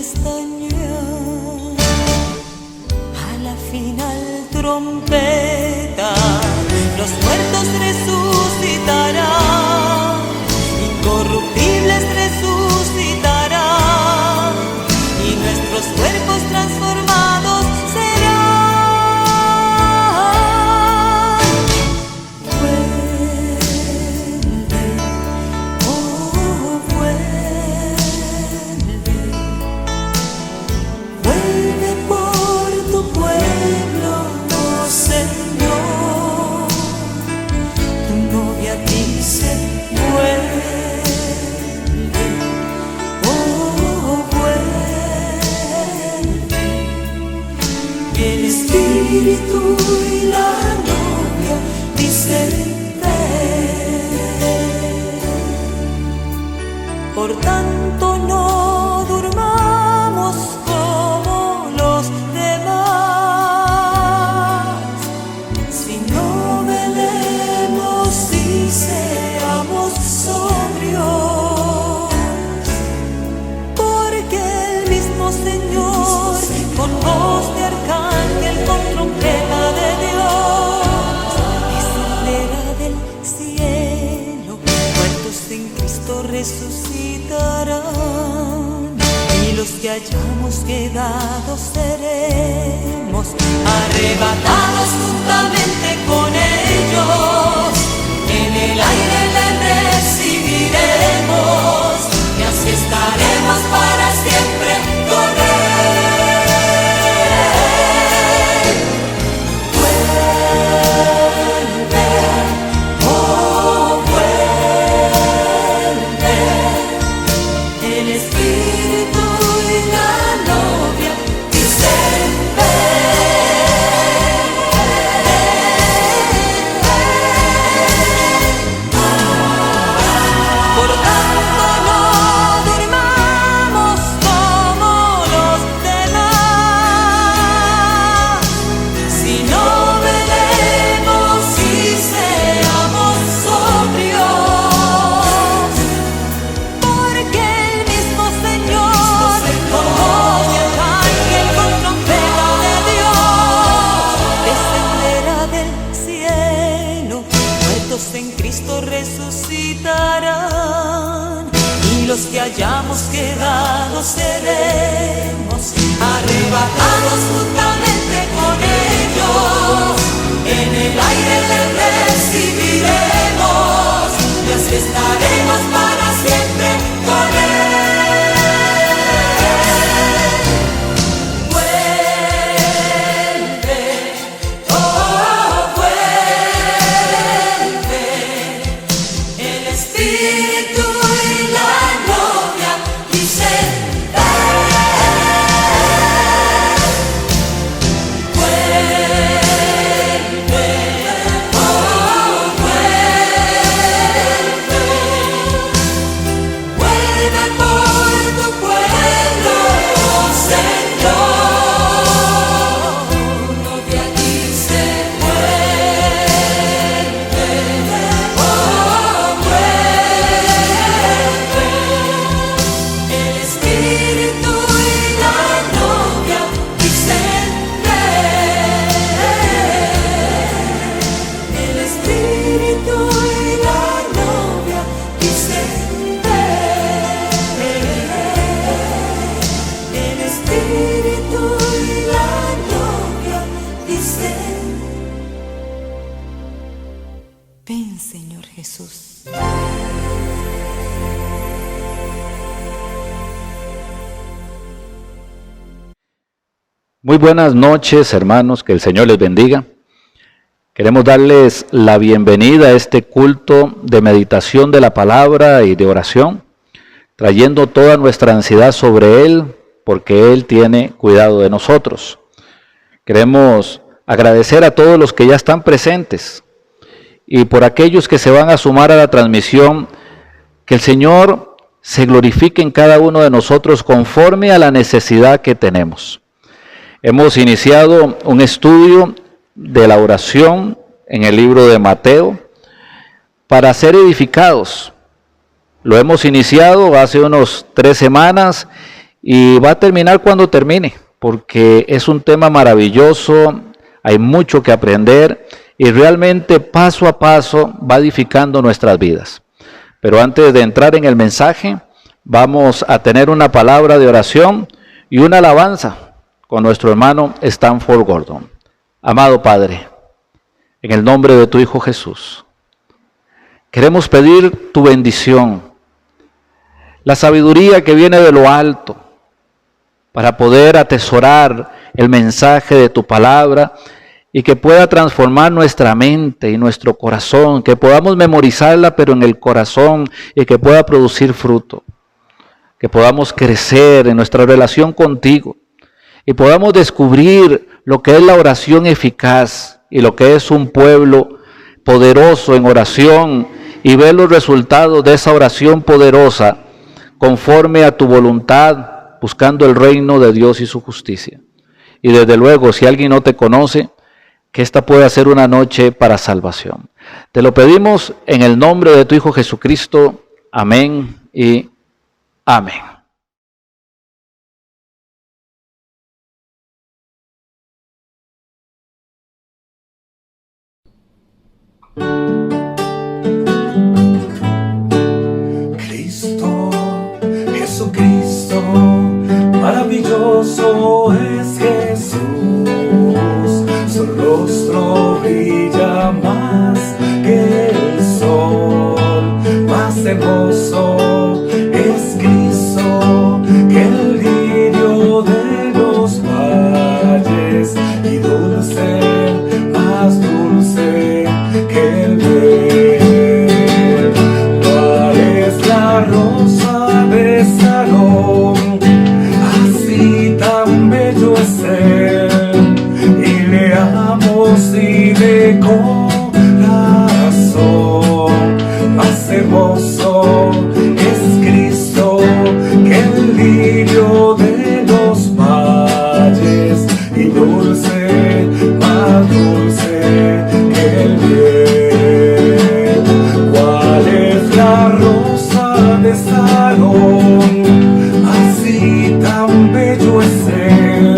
pestañear. A la final trompeta, los muertos resucitarán, incorruptibles resucitarán, y nuestros cuerpos transformados serán. Vuelve, oh vuelve, vuelve por tu pueblo, oh Señor. Tu novia dice vuelve, oh vuelve. Y el Espíritu y la novia dicen ven. Por tanto no durmamos como los demás, sino velemos y seamos sobrios, porque el mismo Señor, con voz de arcángel, con trompeta de Dios, descenderá del cielo. Muertos en Cristo resucitarán, y los que hayamos quedado seremos arrebatados juntamente con ellos. En el aire le recibiremos, y así estaremos para siempre con él. Vuelve, oh vuelve, el Espíritu y la novia dicen por tanto no durmamos como los demás, sino velemos y seamos sobrios, porque el mismo Señor, con voz de arcángel, con trompeta de Dios, descenderá del cielo. Muertos en Cristo resucitarán, y los que hayamos quedado seremos arrebatados juntamente con ellos. En el aire le recibiremos, y así estaremos para siempre con él. Vuelve, oh vuelve, el Espíritu y la novia dicen vuelve, oh vuelve, vuelve por tu pueblo, oh Señor. Tu novia dice vuelve, oh vuelve, el Espíritu y la novia dicen ven. El Espíritu y la novia dicen ven. El Espíritu y la novia dicen ven, Señor Jesús. Muy buenas noches, hermanos, que el Señor les bendiga. Queremos darles la bienvenida a este culto de meditación de la palabra y de oración, trayendo toda nuestra ansiedad sobre Él, porque Él tiene cuidado de nosotros. Queremos agradecer a todos los que ya están presentes y por aquellos que se van a sumar a la transmisión, que el Señor se glorifique en cada uno de nosotros conforme a la necesidad que tenemos. Hemos iniciado un estudio de la oración en el libro de Mateo para ser edificados. Lo hemos iniciado hace unos 3 semanas y va a terminar cuando termine, porque es un tema maravilloso, hay mucho que aprender y realmente paso a paso va edificando nuestras vidas. Pero antes de entrar en el mensaje, vamos a tener una palabra de oración y una alabanza con nuestro hermano Stanford Gordon. Amado Padre, en el nombre de tu Hijo Jesús, queremos pedir tu bendición, la sabiduría que viene de lo alto, para poder atesorar el mensaje de tu palabra y que pueda transformar nuestra mente y nuestro corazón, que podamos memorizarla pero en el corazón y que pueda producir fruto, que podamos crecer en nuestra relación contigo y podamos descubrir lo que es la oración eficaz y lo que es un pueblo poderoso en oración y ver los resultados de esa oración poderosa conforme a tu voluntad, buscando el reino de Dios y su justicia. Y desde luego, si alguien no te conoce, que esta pueda ser una noche para salvación. Te lo pedimos en el nombre de tu Hijo Jesucristo. Amén y amén. Jesucristo, maravilloso es Jesús, su rostro brilla más que el sol, más hermoso es Cristo que el lirio de los valles y dulce, más dulce que el miel. ¿Cuál es la rosa de Sarón? Así tan bello es él, y le amo y de corazón. Más hermoso es Cristo que el lirio de los valles, y dulce, más dulce que el miel. ¿Cuál es la rosa de Sarón? Así tan bello es él,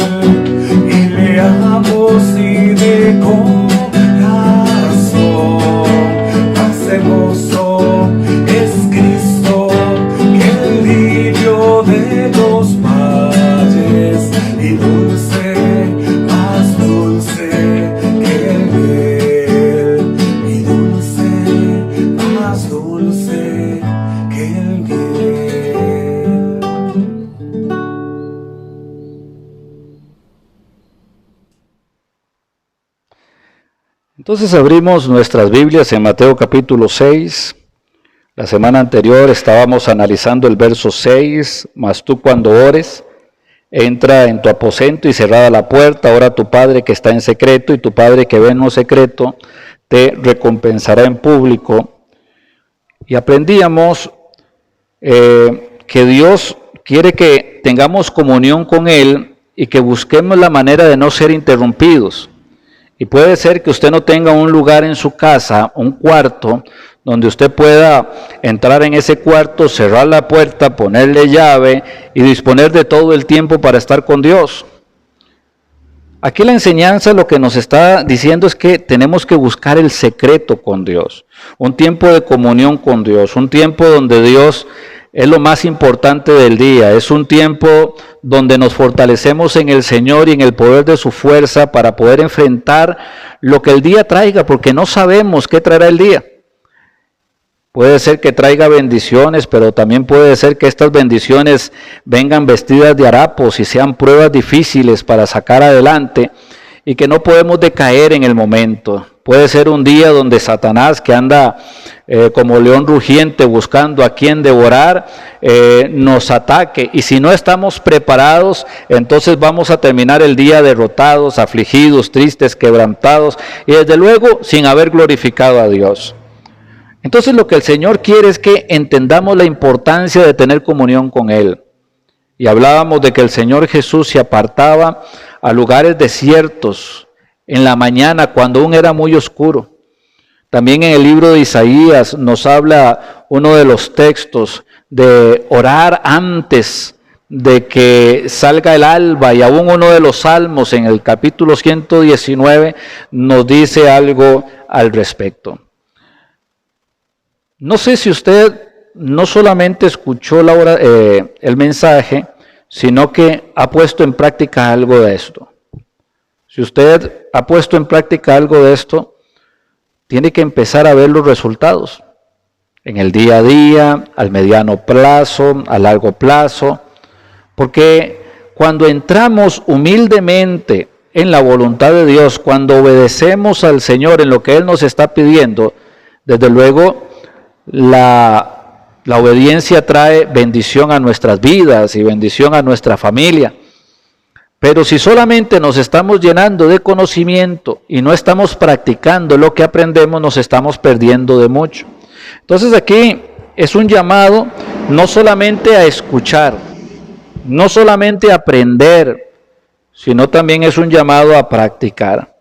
y le amo y de corazón. Más hermoso es Cristo que el lirio de los valles, y dulce, más dulce que el miel, y dulce, más dulce que el miel. Entonces abrimos nuestras Biblias en Mateo capítulo 6. La semana anterior estábamos analizando el verso 6, mas tú cuando ores, entra en tu aposento y cerrada la puerta, ora a tu Padre que está en secreto, y tu Padre que ve en lo secreto te recompensará en público. Y aprendíamos que Dios quiere que tengamos comunión con Él y que busquemos la manera de no ser interrumpidos. Y puede ser que usted no tenga un lugar en su casa, un cuarto, donde usted pueda entrar en ese cuarto, cerrar la puerta, ponerle llave y disponer de todo el tiempo para estar con Dios. Aquí la enseñanza lo que nos está diciendo es que tenemos que buscar el secreto con Dios, un tiempo de comunión con Dios, un tiempo donde Dios es lo más importante del día, es un tiempo donde nos fortalecemos en el Señor y en el poder de su fuerza para poder enfrentar lo que el día traiga, porque no sabemos qué traerá el día. Puede ser que traiga bendiciones, pero también puede ser que estas bendiciones vengan vestidas de harapos y sean pruebas difíciles para sacar adelante y que no podemos decaer en el momento. Puede ser un día donde Satanás, que anda como león rugiente buscando a quien devorar, nos ataque. Y si no estamos preparados, entonces vamos a terminar el día derrotados, afligidos, tristes, quebrantados y desde luego sin haber glorificado a Dios. Entonces lo que el Señor quiere es que entendamos la importancia de tener comunión con Él. Y hablábamos de que el Señor Jesús se apartaba a lugares desiertos en la mañana cuando aún era muy oscuro. También en el libro de Isaías nos habla uno de los textos de orar antes de que salga el alba, y aún uno de los salmos en el capítulo 119 nos dice algo al respecto. No sé si usted no solamente escuchó el mensaje, sino que ha puesto en práctica algo de esto. Si usted ha puesto en práctica algo de esto, tiene que empezar a ver los resultados en el día a día, al mediano plazo, a largo plazo, porque cuando entramos humildemente en la voluntad de Dios, cuando obedecemos al Señor en lo que Él nos está pidiendo, desde luego la obediencia trae bendición a nuestras vidas y bendición a nuestra familia. Pero si solamente nos estamos llenando de conocimiento y no estamos practicando lo que aprendemos, nos estamos perdiendo de mucho. Entonces aquí es un llamado no solamente a escuchar, no solamente a aprender, sino también es un llamado a practicar.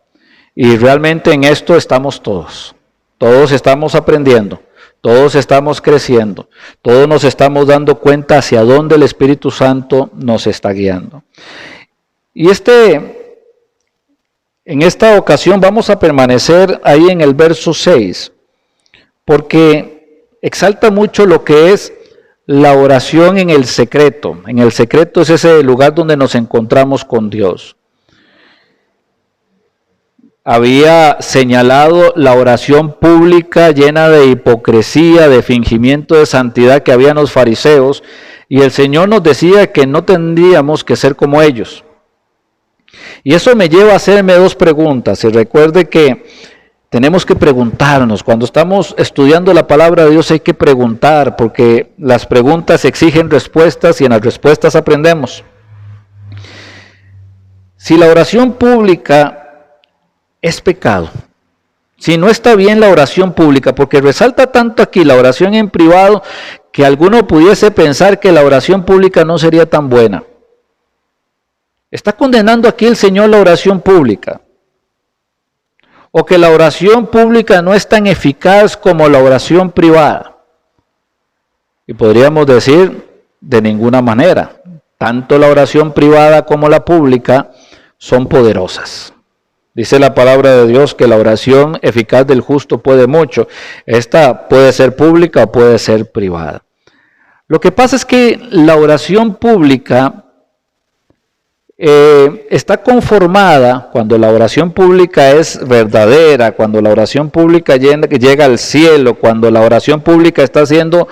Y realmente en esto estamos todos. Todos estamos aprendiendo, todos estamos creciendo, todos nos estamos dando cuenta hacia dónde el Espíritu Santo nos está guiando. Y en esta ocasión vamos a permanecer ahí en el verso 6, porque exalta mucho lo que es la oración en el secreto. En el secreto es ese lugar donde nos encontramos con Dios. Había señalado la oración pública llena de hipocresía, de fingimiento de santidad que habían los fariseos, y el Señor nos decía que no tendríamos que ser como ellos. Y eso me lleva a hacerme dos preguntas. Y recuerde que tenemos que preguntarnos. Cuando estamos estudiando la palabra de Dios hay que preguntar, porque las preguntas exigen respuestas y en las respuestas aprendemos. Si la oración pública es pecado, si no está bien la oración pública, porque resalta tanto aquí la oración en privado que alguno pudiese pensar que la oración pública no sería tan buena. ¿Está condenando aquí el Señor la oración pública? ¿O que la oración pública no es tan eficaz como la oración privada? Y podríamos decir, de ninguna manera. Tanto la oración privada como la pública son poderosas. Dice la palabra de Dios que la oración eficaz del justo puede mucho. Esta puede ser pública o puede ser privada. Lo que pasa es que la oración pública está conformada, cuando la oración pública es verdadera, cuando la oración pública llega al cielo, cuando la oración pública está siendo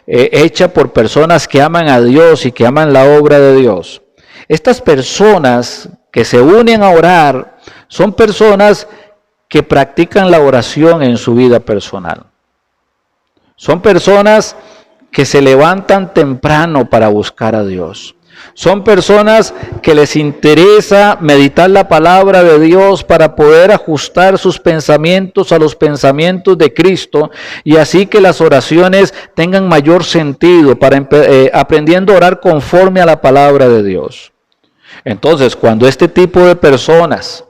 hecha por personas que aman a Dios y que aman la obra de Dios. Estas personas que se unen a orar son personas que practican la oración en su vida personal. Son personas que se levantan temprano para buscar a Dios. Son personas que les interesa meditar la palabra de Dios para poder ajustar sus pensamientos a los pensamientos de Cristo y así que las oraciones tengan mayor sentido, aprendiendo a orar conforme a la palabra de Dios. Entonces, cuando este tipo de personas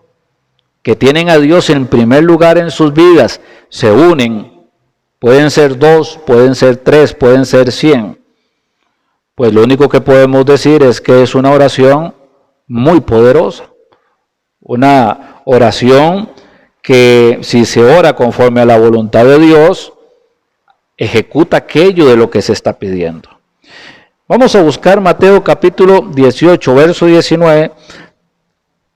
que tienen a Dios en primer lugar en sus vidas se unen, pueden ser 2, pueden ser 3, pueden ser 100. Pues lo único que podemos decir es que es una oración muy poderosa. Una oración que si se ora conforme a la voluntad de Dios, ejecuta aquello de lo que se está pidiendo. Vamos a buscar Mateo capítulo 18, verso 19,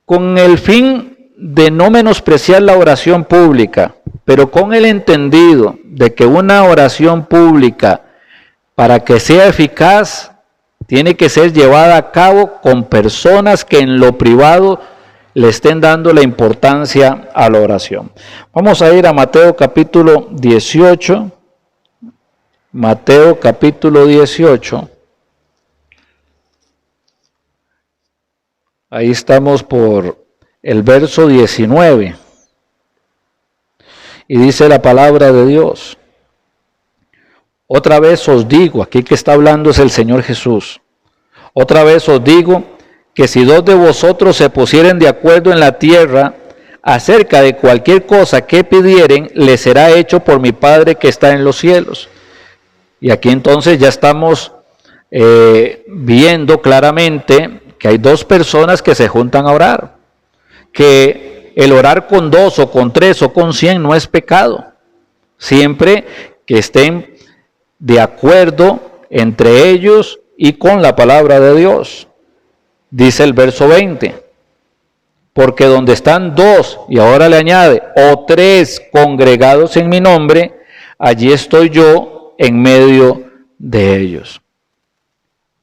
con el fin de no menospreciar la oración pública, pero con el entendido de que una oración pública, para que sea eficaz, tiene que ser llevada a cabo con personas que en lo privado le estén dando la importancia a la oración. Vamos a ir a Mateo capítulo 18. Mateo capítulo 18. Ahí estamos por el verso 19. Y dice la palabra de Dios. Otra vez os digo, aquí que está hablando es el Señor Jesús. Otra vez os digo que si 2 de vosotros se pusieren de acuerdo en la tierra acerca de cualquier cosa que pidieren, les será hecho por mi Padre que está en los cielos. Y aquí entonces ya estamos viendo claramente que hay dos personas que se juntan a orar, que el orar con 2 o con 3 o con 100 no es pecado, siempre que estén de acuerdo entre ellos y con la palabra de Dios. Dice el verso 20, porque donde están 2, y ahora le añade, o 3 congregados en mi nombre, allí estoy yo en medio de ellos.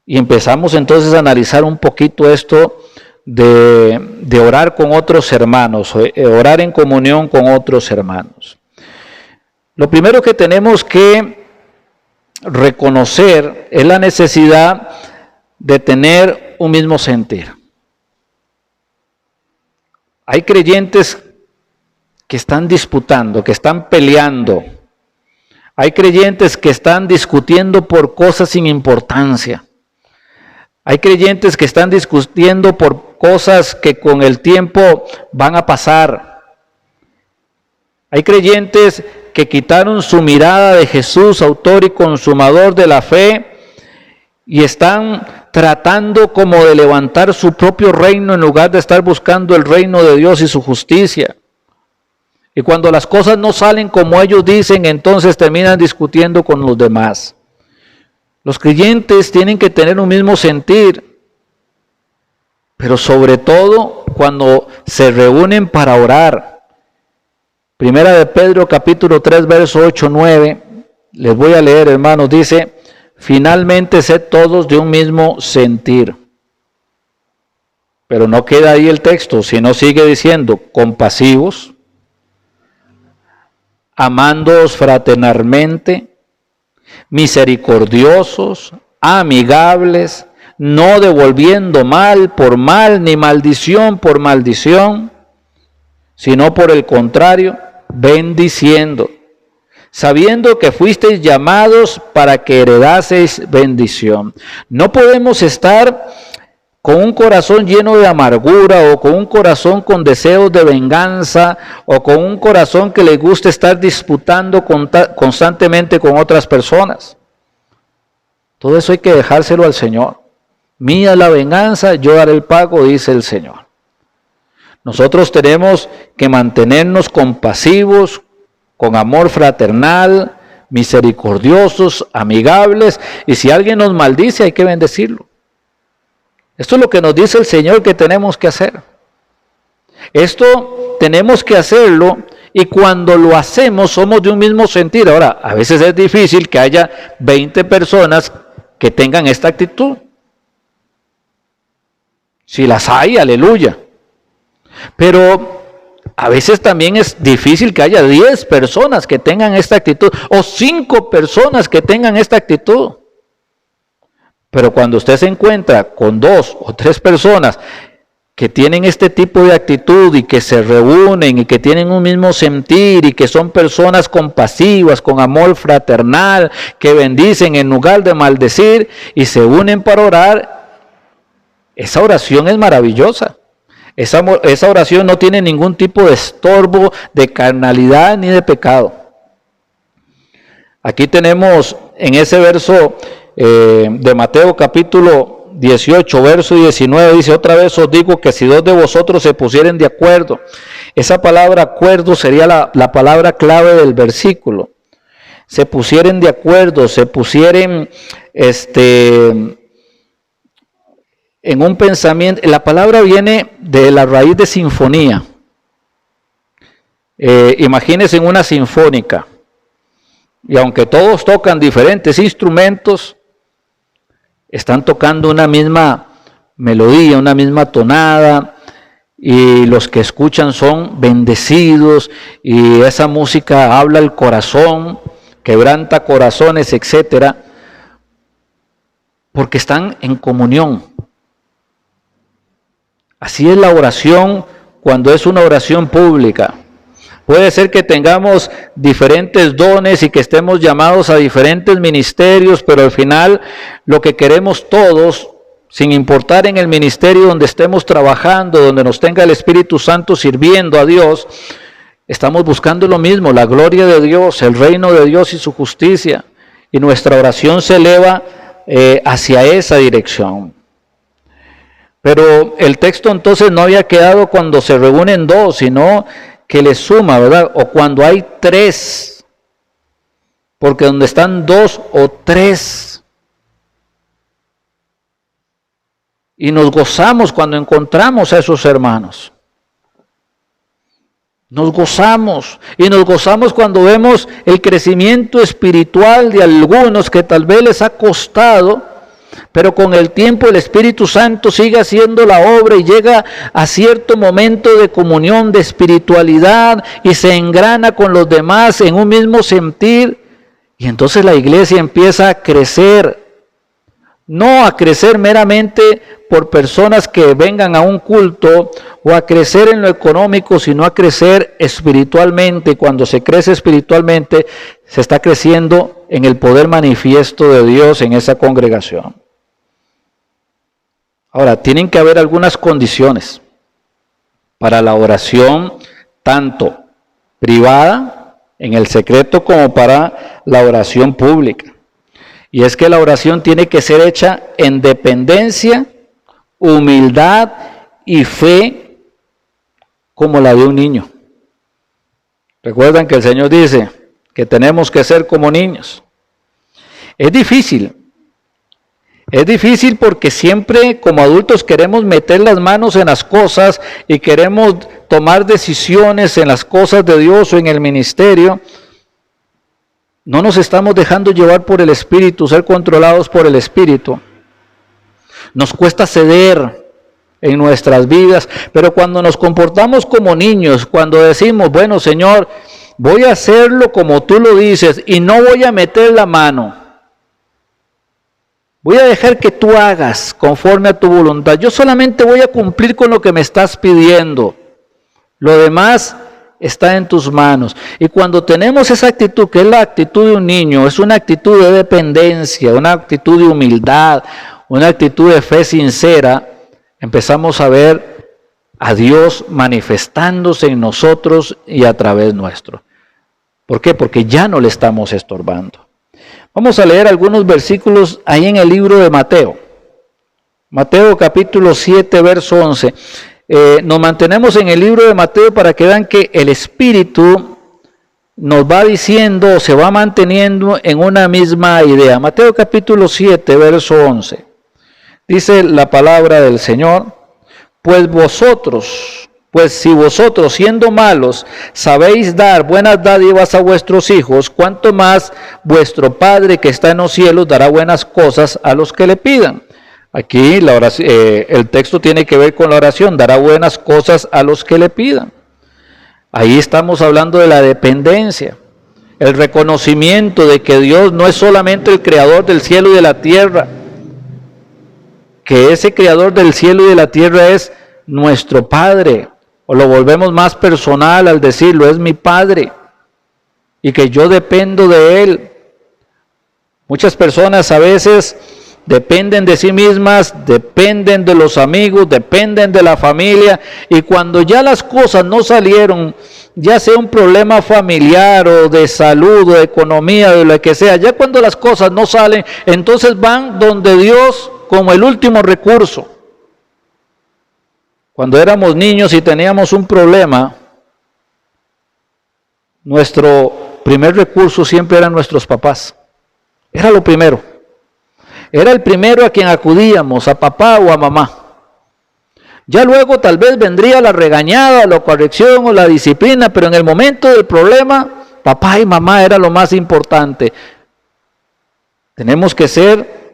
Y empezamos entonces a analizar un poquito esto de orar con otros hermanos, orar en comunión con otros hermanos. Lo primero que tenemos que reconocer es la necesidad de tener un mismo sentir. Hay creyentes que están disputando, que están peleando. Hay creyentes que están discutiendo por cosas sin importancia. Hay creyentes que están discutiendo por cosas que con el tiempo van a pasar. Hay creyentes que quitaron su mirada de Jesús, autor y consumador de la fe, y están tratando como de levantar su propio reino en lugar de estar buscando el reino de Dios y su justicia. Y cuando las cosas no salen como ellos dicen, entonces terminan discutiendo con los demás. Los creyentes tienen que tener un mismo sentir, pero sobre todo cuando se reúnen para orar. Primera de Pedro capítulo 3 verso 8-9, les voy a leer, hermanos, dice: finalmente sed todos de un mismo sentir. Pero no queda ahí el texto, sino sigue diciendo: compasivos, amándoos fraternalmente, misericordiosos, amigables, no devolviendo mal por mal, ni maldición por maldición, sino por el contrario, bendiciendo, sabiendo que fuisteis llamados para que heredaseis bendición. No podemos estar con un corazón lleno de amargura, o con un corazón con deseos de venganza, o con un corazón que le gusta estar disputando constantemente con otras personas. Todo eso hay que dejárselo al Señor. Mía es la venganza, yo daré el pago, dice el Señor. Nosotros tenemos que mantenernos compasivos, con amor fraternal, misericordiosos, amigables, y si alguien nos maldice hay que bendecirlo. Esto es lo que nos dice el Señor que tenemos que hacer. Esto tenemos que hacerlo, y cuando lo hacemos somos de un mismo sentir. Ahora, a veces es difícil que haya 20 personas que tengan esta actitud. Si las hay, aleluya. Pero a veces también es difícil que haya 10 personas que tengan esta actitud, o 5 personas que tengan esta actitud. Pero cuando usted se encuentra con 2 o 3 personas que tienen este tipo de actitud, y que se reúnen y que tienen un mismo sentir, y que son personas compasivas, con amor fraternal, que bendicen en lugar de maldecir, y se unen para orar, esa oración es maravillosa. Esa oración no tiene ningún tipo de estorbo, de carnalidad ni de pecado. Aquí tenemos en ese verso de Mateo capítulo 18, verso 19, dice: otra vez os digo que si 2 de vosotros se pusieren de acuerdo. Esa palabra acuerdo sería la palabra clave del versículo. Se pusieren de acuerdo, se pusieren en un pensamiento. La palabra viene de la raíz de sinfonía. Imagínense en una sinfónica, y aunque todos tocan diferentes instrumentos, están tocando una misma melodía, una misma tonada, y los que escuchan son bendecidos, y esa música habla al corazón, quebranta corazones, etcétera, porque están en comunión. Así es la oración cuando es una oración pública. Puede ser que tengamos diferentes dones y que estemos llamados a diferentes ministerios, pero al final lo que queremos todos, sin importar en el ministerio donde estemos trabajando, donde nos tenga el Espíritu Santo sirviendo a Dios, estamos buscando lo mismo: la gloria de Dios, el reino de Dios y su justicia. Y nuestra oración se eleva hacia esa dirección. Pero el texto entonces no había quedado cuando se reúnen dos, sino que le suma, ¿verdad? O cuando hay tres, porque donde están dos o tres. Y nos gozamos cuando encontramos a esos hermanos. Nos gozamos, y nos gozamos cuando vemos el crecimiento espiritual de algunos que tal vez les ha costado, pero con el tiempo el Espíritu Santo sigue haciendo la obra y llega a cierto momento de comunión, de espiritualidad, y se engrana con los demás en un mismo sentir, y entonces la iglesia empieza a crecer, no a crecer meramente por personas que vengan a un culto o a crecer en lo económico, sino a crecer espiritualmente. Cuando se crece espiritualmente, se está creciendo en el poder manifiesto de Dios en esa congregación. Ahora, tienen que haber algunas condiciones para la oración, tanto privada, en el secreto, como para la oración pública. Y es que la oración tiene que ser hecha en dependencia, humildad y fe, como la de un niño. Recuerdan que el Señor dice que tenemos que ser como niños. Es difícil porque siempre como adultos queremos meter las manos en las cosas y queremos tomar decisiones en las cosas de Dios o en el ministerio. No nos estamos dejando llevar por el Espíritu, ser controlados por el Espíritu. Nos cuesta ceder en nuestras vidas, pero cuando nos comportamos como niños, cuando decimos, bueno, Señor, voy a hacerlo como tú lo dices y no voy a meter la mano. Voy a dejar que tú hagas conforme a tu voluntad. Yo solamente voy a cumplir con lo que me estás pidiendo. Lo demás está en tus manos. Y cuando tenemos esa actitud, que es la actitud de un niño, es una actitud de dependencia, una actitud de humildad, una actitud de fe sincera, empezamos a ver a Dios manifestándose en nosotros y a través nuestro. ¿Por qué? Porque ya no le estamos estorbando. Vamos a leer algunos versículos ahí en el libro de Mateo. Mateo capítulo 7, verso 11. Nos mantenemos en el libro de Mateo para que vean que el Espíritu nos va diciendo, se va manteniendo en una misma idea. Mateo capítulo 7, verso 11. Dice la palabra del Señor, pues si vosotros siendo malos sabéis dar buenas dádivas a vuestros hijos, cuánto más vuestro Padre que está en los cielos dará buenas cosas a los que le pidan. Aquí el texto tiene que ver con la oración, dará buenas cosas a los que le pidan. Ahí estamos hablando de la dependencia, el reconocimiento de que Dios no es solamente el creador del cielo y de la tierra, que ese creador del cielo y de la tierra es nuestro Padre, o lo volvemos más personal al decirlo, es mi Padre, y que yo dependo de Él. Muchas personas a veces dependen de sí mismas, dependen de los amigos, dependen de la familia, y cuando ya las cosas no salieron, ya sea un problema familiar o de salud o de economía o de lo que sea, ya cuando las cosas no salen, entonces van donde Dios como el último recurso. Cuando éramos niños y teníamos un problema, nuestro primer recurso siempre eran nuestros papás. Era lo primero. Era el primero a quien acudíamos, a papá o a mamá. Ya luego tal vez vendría la regañada, la corrección o la disciplina, pero en el momento del problema, papá y mamá era lo más importante. Tenemos que ser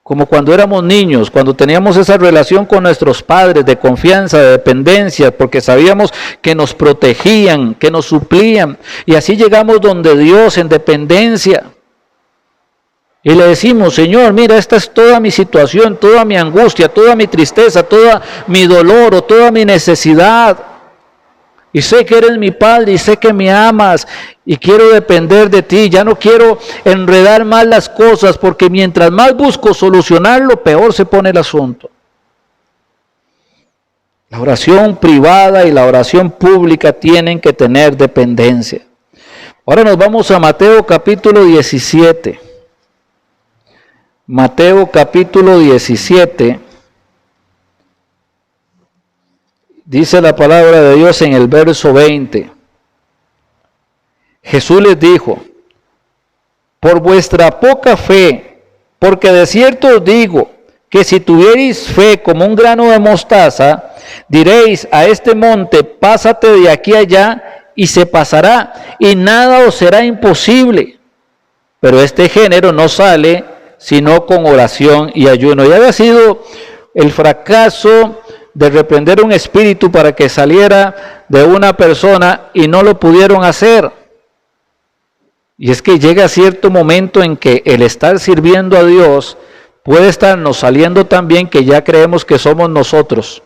como cuando éramos niños, cuando teníamos esa relación con nuestros padres de confianza, de dependencia, porque sabíamos que nos protegían, que nos suplían, y así llegamos donde Dios en dependencia. Y le decimos, Señor, mira, esta es toda mi situación, toda mi angustia, toda mi tristeza, toda mi dolor o toda mi necesidad. Y sé que eres mi Padre y sé que me amas y quiero depender de ti. Ya no quiero enredar más las cosas porque mientras más busco solucionarlo, peor se pone el asunto. La oración privada y la oración pública tienen que tener dependencia. Ahora nos vamos a Mateo capítulo 17. Mateo capítulo 17, dice la palabra de Dios en el verso 20. Jesús les dijo: por vuestra poca fe, porque de cierto os digo que si tuvierais fe como un grano de mostaza, diréis a este monte, pásate de aquí a allá, y se pasará, y nada os será imposible. Pero este género no sale sino con oración y ayuno. Y había sido el fracaso de reprender un espíritu para que saliera de una persona y no lo pudieron hacer. Y es que llega cierto momento en que el estar sirviendo a Dios puede estarnos saliendo también que ya creemos que somos nosotros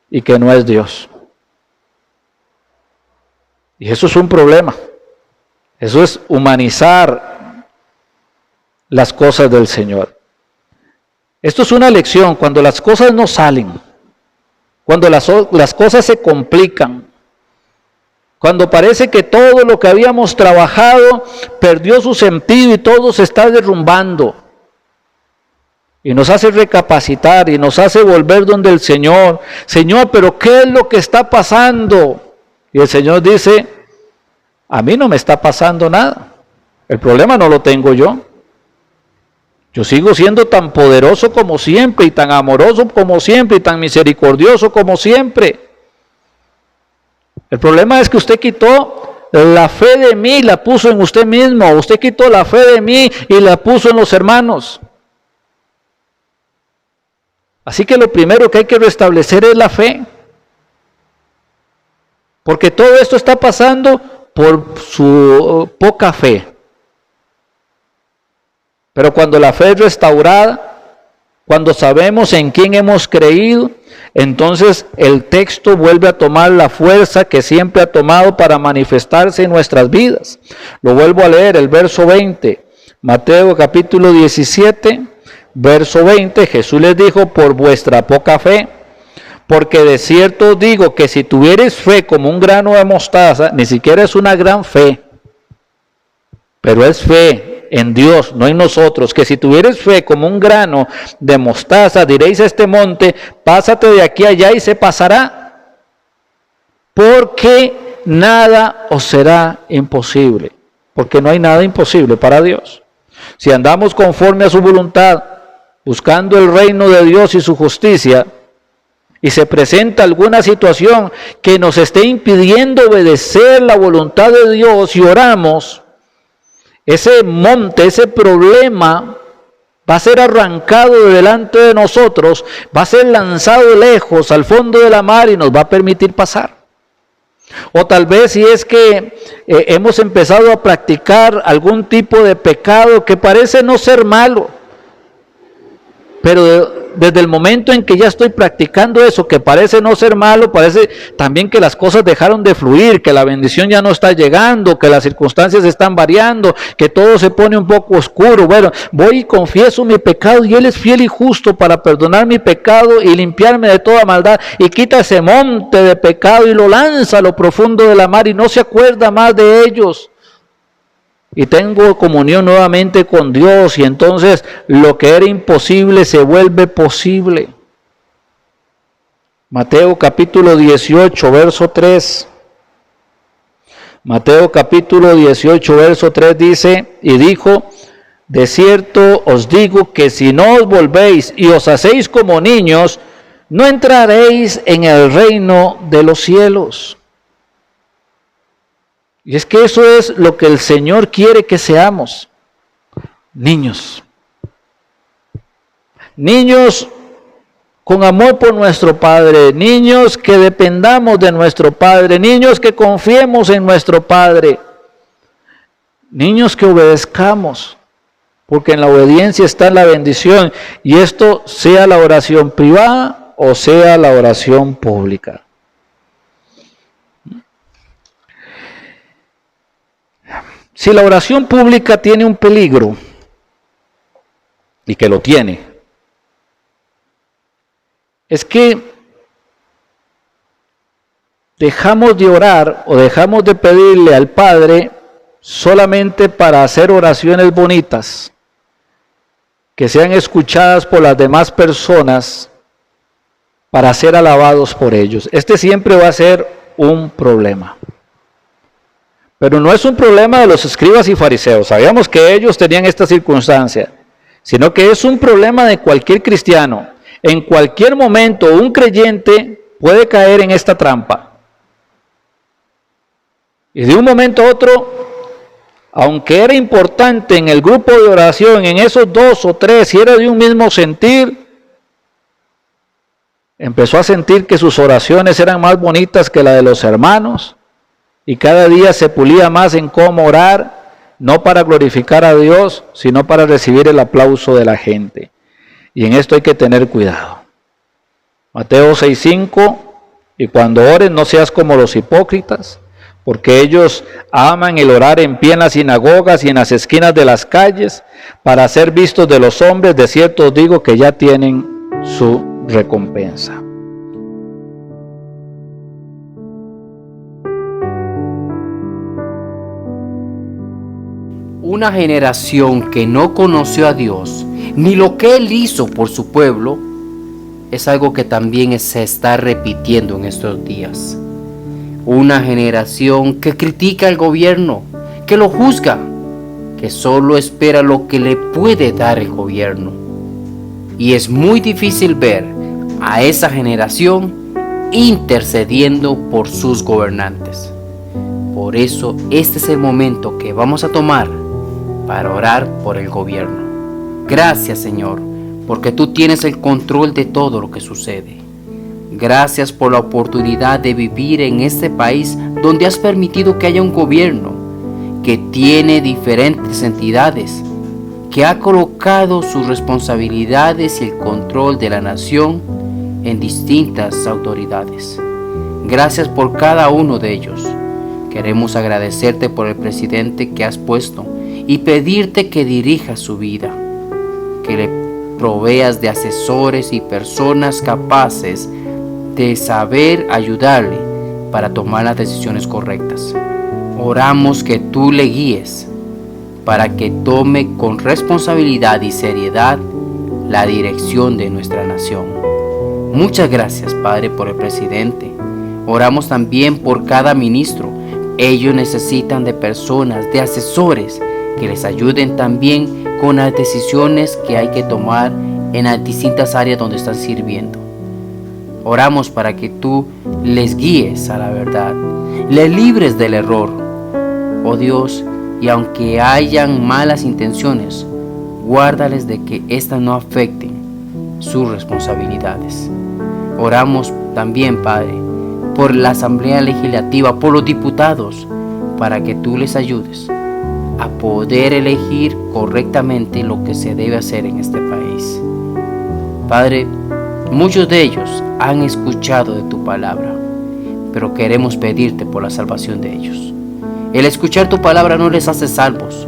y que no es Dios. Y eso es un problema. Eso es humanizar las cosas del Señor. Esto es una lección cuando las cosas no salen, cuando las cosas se complican, cuando parece que todo lo que habíamos trabajado perdió su sentido y todo se está derrumbando. Y nos hace recapacitar y nos hace volver donde el Señor. Señor, pero ¿qué es lo que está pasando? Y el Señor dice: a mí no me está pasando nada. El problema no lo tengo yo. Yo sigo siendo tan poderoso como siempre, y tan amoroso como siempre, y tan misericordioso como siempre. El problema es que usted quitó la fe de mí y la puso en usted mismo. Usted quitó la fe de mí y la puso en los hermanos. Así que lo primero que hay que restablecer es la fe. Porque todo esto está pasando por su poca fe. Pero cuando la fe es restaurada, cuando sabemos en quién hemos creído, entonces el texto vuelve a tomar la fuerza que siempre ha tomado para manifestarse en nuestras vidas. Lo vuelvo a leer, el verso 20, Mateo capítulo 17, verso 20, Jesús les dijo: por vuestra poca fe, porque de cierto os digo que si tuviereis fe como un grano de mostaza, ni siquiera es una gran fe, pero es fe en Dios, no en nosotros, que si tuvieres fe como un grano de mostaza, diréis a este monte, pásate de aquí a allá, y se pasará, porque nada os será imposible, porque no hay nada imposible para Dios. Si andamos conforme a su voluntad, buscando el reino de Dios y su justicia, y se presenta alguna situación que nos esté impidiendo obedecer la voluntad de Dios y oramos, ese monte, ese problema va a ser arrancado de delante de nosotros, va a ser lanzado lejos al fondo de la mar y nos va a permitir pasar. O tal vez si es que hemos empezado a practicar algún tipo de pecado que parece no ser malo, pero desde el momento en que ya estoy practicando eso, que parece no ser malo, parece también que las cosas dejaron de fluir, que la bendición ya no está llegando, que las circunstancias están variando, que todo se pone un poco oscuro. Bueno, voy y confieso mi pecado, y Él es fiel y justo para perdonar mi pecado y limpiarme de toda maldad, y quita ese monte de pecado y lo lanza a lo profundo de la mar, y no se acuerda más de ellos. Y tengo comunión nuevamente con Dios, y entonces lo que era imposible se vuelve posible. Mateo capítulo 18, verso 3. Mateo capítulo 18, verso 3 dice: y dijo: de cierto os digo que si no os volvéis y os hacéis como niños, no entraréis en el reino de los cielos. Y es que eso es lo que el Señor quiere que seamos: niños. Niños con amor por nuestro Padre, niños que dependamos de nuestro Padre, niños que confiemos en nuestro Padre, niños que obedezcamos, porque en la obediencia está la bendición, y esto sea la oración privada o sea la oración pública. Si la oración pública tiene un peligro, y que lo tiene, es que dejamos de orar o dejamos de pedirle al Padre solamente para hacer oraciones bonitas, que sean escuchadas por las demás personas para ser alabados por ellos. Este siempre va a ser un problema. Pero no es un problema de los escribas y fariseos. Sabíamos que ellos tenían esta circunstancia, sino que es un problema de cualquier cristiano. En cualquier momento un creyente puede caer en esta trampa. Y de un momento a otro, aunque era importante en el grupo de oración, en esos 2 o 3, si era de un mismo sentir, empezó a sentir que sus oraciones eran más bonitas que la de los hermanos, y cada día se pulía más en cómo orar, no para glorificar a Dios, sino para recibir el aplauso de la gente. Y en esto hay que tener cuidado. Mateo 6:5, y cuando ores no seas como los hipócritas, porque ellos aman el orar en pie en las sinagogas y en las esquinas de las calles, para ser vistos de los hombres. De cierto os digo que ya tienen su recompensa. Una generación que no conoció a Dios, ni lo que Él hizo por su pueblo, es algo que también se está repitiendo en estos días. Una generación que critica al gobierno, que lo juzga, que solo espera lo que le puede dar el gobierno. Y es muy difícil ver a esa generación intercediendo por sus gobernantes. Por eso este es el momento que vamos a tomar para orar por el gobierno. Gracias, Señor, porque tú tienes el control de todo lo que sucede. Gracias por la oportunidad de vivir en este país donde has permitido que haya un gobierno que tiene diferentes entidades, que ha colocado sus responsabilidades y el control de la nación en distintas autoridades. Gracias por cada uno de ellos. Queremos agradecerte por el presidente que has puesto y pedirte que dirija su vida, que le proveas de asesores y personas capaces de saber ayudarle para tomar las decisiones correctas. Oramos que tú le guíes para que tome con responsabilidad y seriedad la dirección de nuestra nación. Muchas gracias, Padre, por el presidente. Oramos también por cada ministro. Ellos necesitan de personas, de asesores que les ayuden también con las decisiones que hay que tomar en las distintas áreas donde están sirviendo. Oramos para que tú les guíes a la verdad, les libres del error, oh Dios, y aunque hayan malas intenciones, guárdales de que éstas no afecten sus responsabilidades. Oramos también, Padre, por la Asamblea Legislativa, por los diputados, para que tú les ayudes a poder elegir correctamente lo que se debe hacer en este país. Padre, muchos de ellos han escuchado de tu palabra, pero queremos pedirte por la salvación de ellos. El escuchar tu palabra no les hace salvos,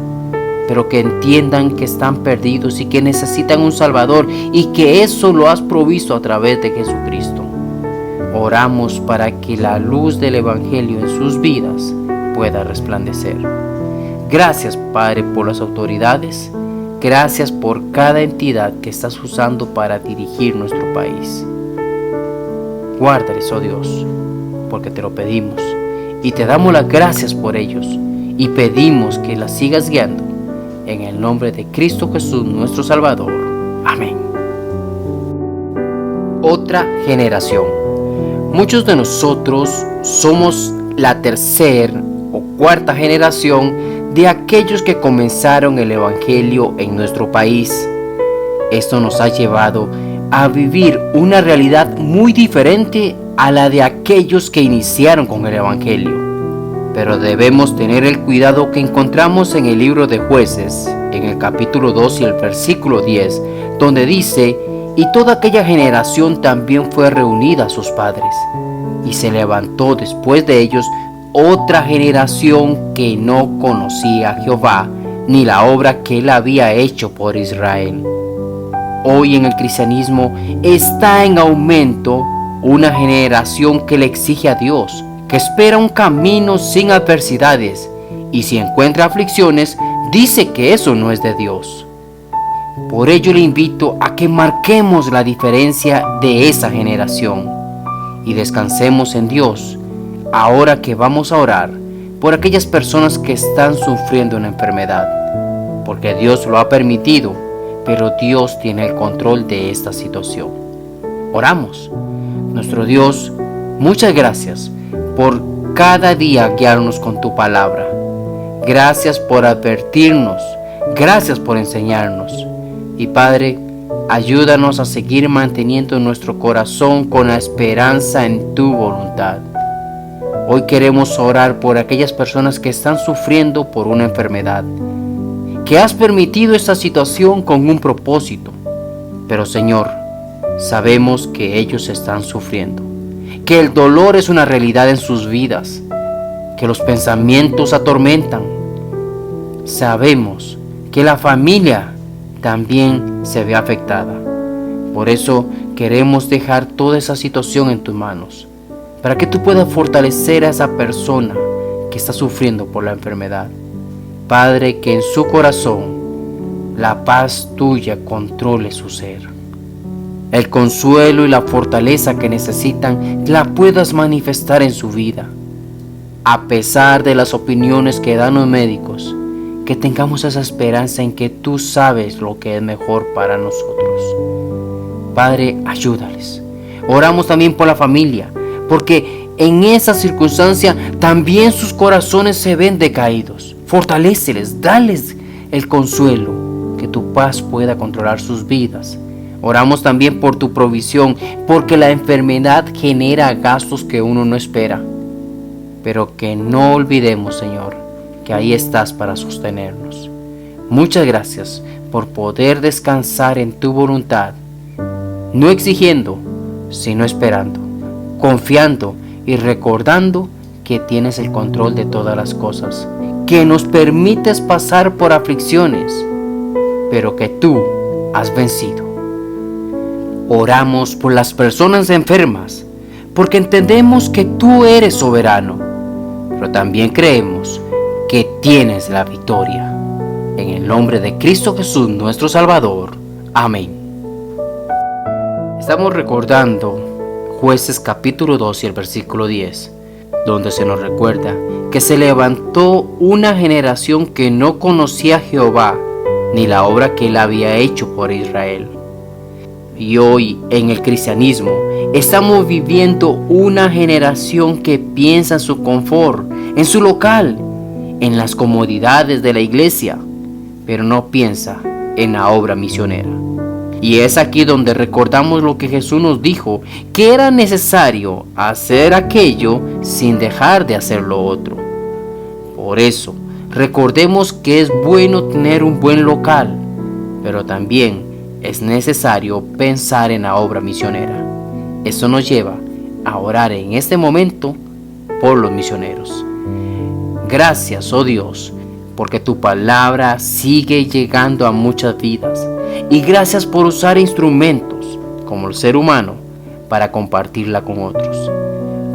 pero que entiendan que están perdidos y que necesitan un Salvador, y que eso lo has provisto a través de Jesucristo. Oramos para que la luz del Evangelio en sus vidas pueda resplandecer. Gracias, Padre, por las autoridades. Gracias por cada entidad que estás usando para dirigir nuestro país. Guárdales, oh Dios, porque te lo pedimos y te damos las gracias por ellos, y pedimos que las sigas guiando en el nombre de Cristo Jesús, nuestro Salvador. Amén. Otra generación. Muchos de nosotros somos la tercera o cuarta generación de aquellos que comenzaron el Evangelio en nuestro país. Esto nos ha llevado a vivir una realidad muy diferente a la de aquellos que iniciaron con el Evangelio. Pero debemos tener el cuidado que encontramos en el libro de Jueces, en el capítulo 2 y el versículo 10, donde dice: y toda aquella generación también fue reunida a sus padres, y se levantó después de ellos otra generación que no conocía a Jehová, ni la obra que él había hecho por Israel. Hoy en el cristianismo está en aumento una generación que le exige a Dios, que espera un camino sin adversidades, y si encuentra aflicciones, dice que eso no es de Dios. Por ello le invito a que marquemos la diferencia de esa generación y descansemos en Dios ahora que vamos a orar por aquellas personas que están sufriendo una enfermedad, porque Dios lo ha permitido, pero Dios tiene el control de esta situación. Oramos. Nuestro Dios, muchas gracias por cada día guiarnos con tu palabra. Gracias por advertirnos, gracias por enseñarnos. Y Padre, ayúdanos a seguir manteniendo nuestro corazón con la esperanza en tu voluntad. Hoy queremos orar por aquellas personas que están sufriendo por una enfermedad, que has permitido esta situación con un propósito. Pero Señor, sabemos que ellos están sufriendo, que el dolor es una realidad en sus vidas, que los pensamientos atormentan. Sabemos que la familia también se ve afectada. Por eso queremos dejar toda esa situación en tus manos, para que tú puedas fortalecer a esa persona que está sufriendo por la enfermedad. Padre, que en su corazón la paz tuya controle su ser. El consuelo y la fortaleza que necesitan la puedas manifestar en su vida. A pesar de las opiniones que dan los médicos, que tengamos esa esperanza en que tú sabes lo que es mejor para nosotros. Padre, ayúdales. Oramos también por la familia, porque en esa circunstancia también sus corazones se ven decaídos. Fortaléceles, dales el consuelo, que tu paz pueda controlar sus vidas. Oramos también por tu provisión, porque la enfermedad genera gastos que uno no espera. Pero que no olvidemos, Señor, que ahí estás para sostenernos. Muchas gracias por poder descansar en tu voluntad, no exigiendo, sino esperando, confiando y recordando que tienes el control de todas las cosas, que nos permites pasar por aflicciones, pero que tú has vencido. Oramos por las personas enfermas, porque entendemos que tú eres soberano, pero también creemos que tienes la victoria. En el nombre de Cristo Jesús, nuestro Salvador. Amén. Estamos recordando Jueces capítulo 2 y el versículo 10, donde se nos recuerda que se levantó una generación que no conocía a Jehová, ni la obra que él había hecho por Israel. Y hoy en el cristianismo estamos viviendo una generación que piensa en su confort, en su local, en las comodidades de la iglesia, pero no piensa en la obra misionera. Y es aquí donde recordamos lo que Jesús nos dijo, que era necesario hacer aquello sin dejar de hacer lo otro. Por eso, recordemos que es bueno tener un buen local, pero también es necesario pensar en la obra misionera. Eso nos lleva a orar en este momento por los misioneros. Gracias, oh Dios, porque tu palabra sigue llegando a muchas vidas. Y gracias por usar instrumentos, como el ser humano, para compartirla con otros.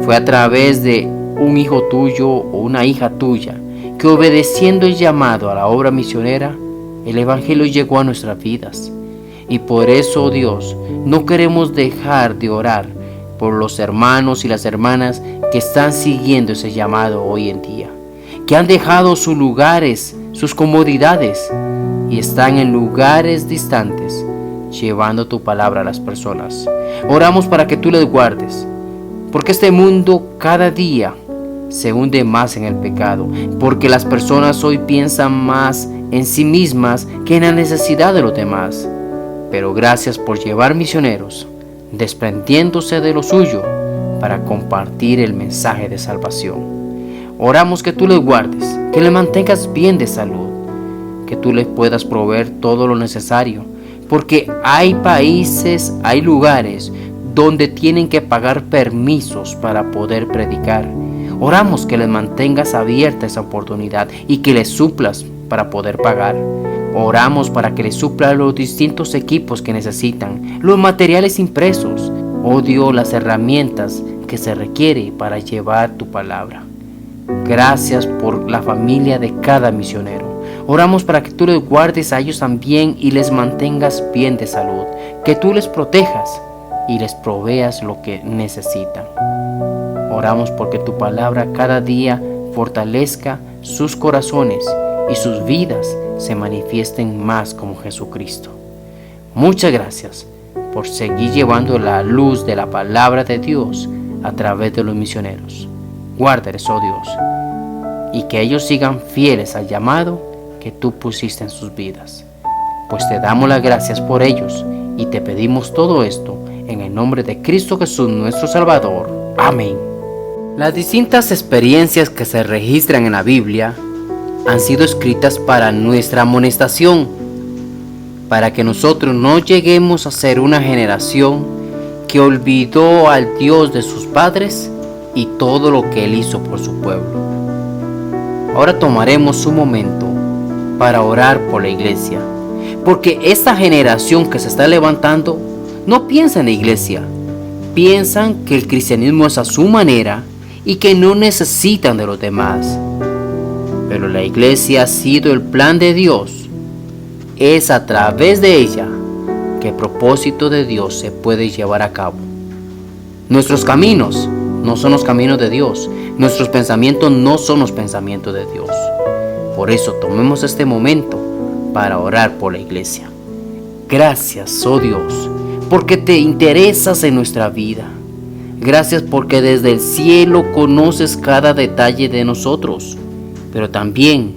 Fue a través de un hijo tuyo o una hija tuya que, obedeciendo el llamado a la obra misionera, el Evangelio llegó a nuestras vidas. Y por eso, oh Dios, no queremos dejar de orar por los hermanos y las hermanas que están siguiendo ese llamado hoy en día, que han dejado sus lugares, sus comodidades, y están en lugares distantes, llevando tu palabra a las personas. Oramos para que tú les guardes, porque este mundo cada día se hunde más en el pecado, porque las personas hoy piensan más en sí mismas que en la necesidad de los demás. Pero gracias por llevar misioneros, desprendiéndose de lo suyo, para compartir el mensaje de salvación. Oramos que tú les guardes, que les mantengas bien de salud, que tú les puedas proveer todo lo necesario, porque hay países, hay lugares donde tienen que pagar permisos para poder predicar. Oramos que les mantengas abierta esa oportunidad y que les suplas para poder pagar. Oramos para que les supla los distintos equipos que necesitan, los materiales impresos, oh Dios, las herramientas que se requiere para llevar tu palabra. Gracias por la familia de cada misionero. Oramos para que tú les guardes a ellos también y les mantengas bien de salud, que tú les protejas y les proveas lo que necesitan. Oramos porque tu palabra cada día fortalezca sus corazones y sus vidas se manifiesten más como Jesucristo. Muchas gracias por seguir llevando la luz de la palabra de Dios a través de los misioneros. Guárdales, oh Dios, y que ellos sigan fieles al llamado que tú pusiste en sus vidas. Pues te damos las gracias por ellos y te pedimos todo esto en el nombre de Cristo Jesús, nuestro Salvador. Amén. Las distintas experiencias que se registran en la Biblia han sido escritas para nuestra amonestación, para que nosotros no lleguemos a ser una generación que olvidó al Dios de sus padres y todo lo que Él hizo por su pueblo. Ahora tomaremos un momento para orar por la iglesia, porque esta generación que se está levantando no piensa en la iglesia, piensan que el cristianismo es a su manera y que no necesitan de los demás. Pero la iglesia ha sido el plan de Dios. Es a través de ella que el propósito de Dios se puede llevar a cabo. Nuestros caminos no son los caminos de Dios. Nuestros pensamientos no son los pensamientos de Dios. Por eso tomemos este momento para orar por la iglesia. Gracias, oh Dios, porque te interesas en nuestra vida. Gracias porque desde el cielo conoces cada detalle de nosotros, pero también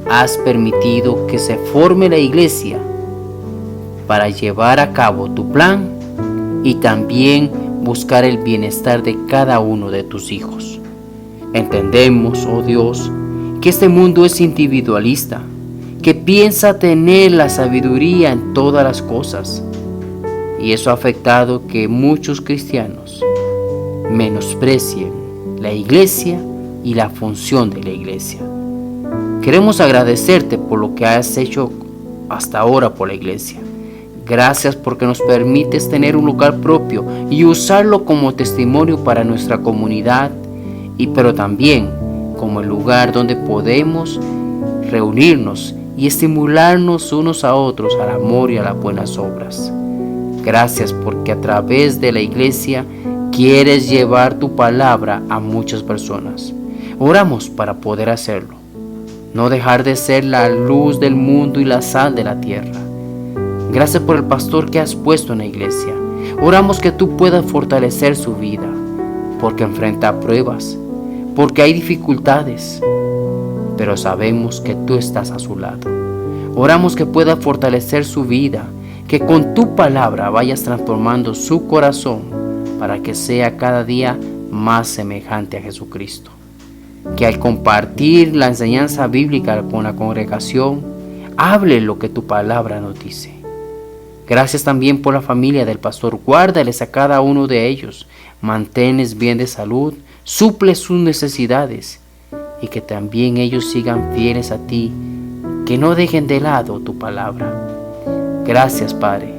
has permitido que se forme la iglesia para llevar a cabo tu plan y también buscar el bienestar de cada uno de tus hijos. Entendemos, oh Dios, que este mundo es individualista, que piensa tener la sabiduría en todas las cosas, y eso ha afectado que muchos cristianos menosprecien la iglesia y la función de la iglesia. Queremos agradecerte por lo que has hecho hasta ahora por la iglesia. Gracias porque nos permites tener un lugar propio y usarlo como testimonio para nuestra comunidad, pero también como el lugar donde podemos reunirnos y estimularnos unos a otros al amor y a las buenas obras. Gracias porque a través de la iglesia quieres llevar tu palabra a muchas personas. Oramos para poder hacerlo. No dejar de ser la luz del mundo y la sal de la tierra. Gracias por el pastor que has puesto en la iglesia. Oramos que tú puedas fortalecer su vida, porque enfrenta pruebas, porque hay dificultades, pero sabemos que tú estás a su lado. Oramos que pueda fortalecer su vida, que con tu palabra vayas transformando su corazón para que sea cada día más semejante a Jesucristo. Que al compartir la enseñanza bíblica con la congregación, hable lo que tu palabra nos dice. Gracias también por la familia del pastor. Guárdales a cada uno de ellos, manténles bien de salud, suple sus necesidades y que también ellos sigan fieles a ti, que no dejen de lado tu palabra. Gracias, Padre,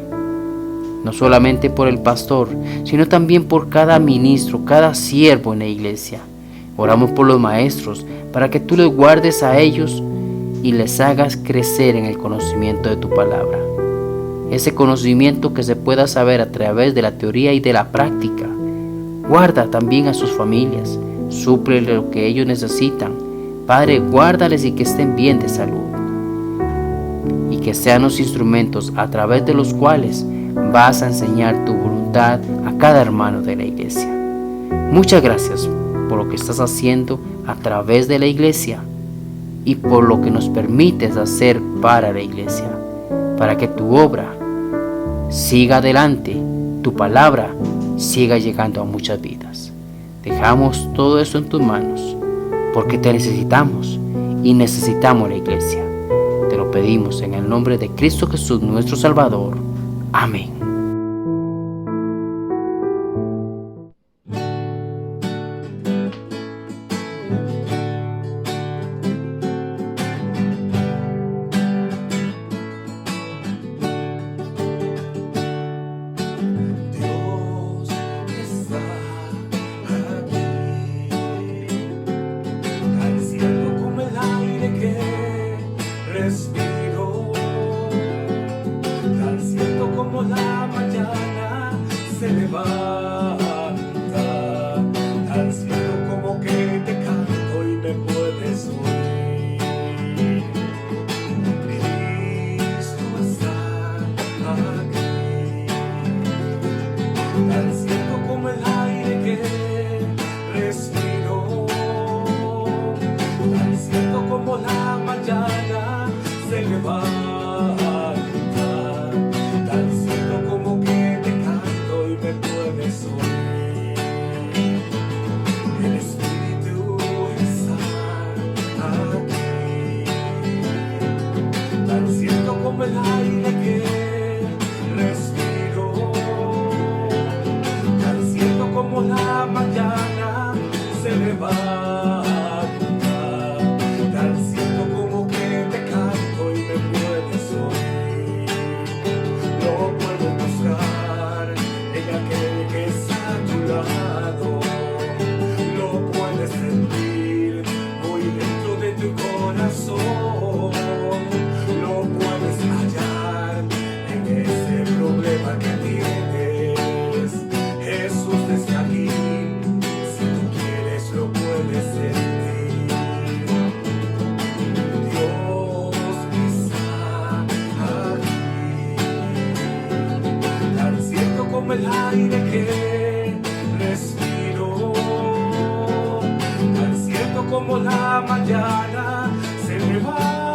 no solamente por el pastor, sino también por cada ministro, cada siervo en la iglesia. Oramos por los maestros para que tú les guardes a ellos y les hagas crecer en el conocimiento de tu palabra. Ese conocimiento que se pueda saber a través de la teoría y de la práctica. Guarda también a sus familias, suple lo que ellos necesitan. Padre, guárdales y que estén bien de salud. Y que sean los instrumentos a través de los cuales vas a enseñar tu voluntad a cada hermano de la iglesia. Muchas gracias por lo que estás haciendo a través de la iglesia y por lo que nos permites hacer para la iglesia, para que tu obra siga adelante, tu palabra siga llegando a muchas vidas. Dejamos todo eso en tus manos, porque te necesitamos y necesitamos la iglesia. Te lo pedimos en el nombre de Cristo Jesús, nuestro Salvador. Amén. mañana se levanta, tan cierto como que te canto y me puedes oír. Lo puedes buscar en aquel que está a tu lado, lo puedes sentir muy dentro de tu corazón, lo puedes hallar en ese problema que tienes. Jesús está aquí, si tú quieres lo puedes sentir. Dios está aquí, tan cierto como el aire que respiro, tan cierto como la mañana se levanta.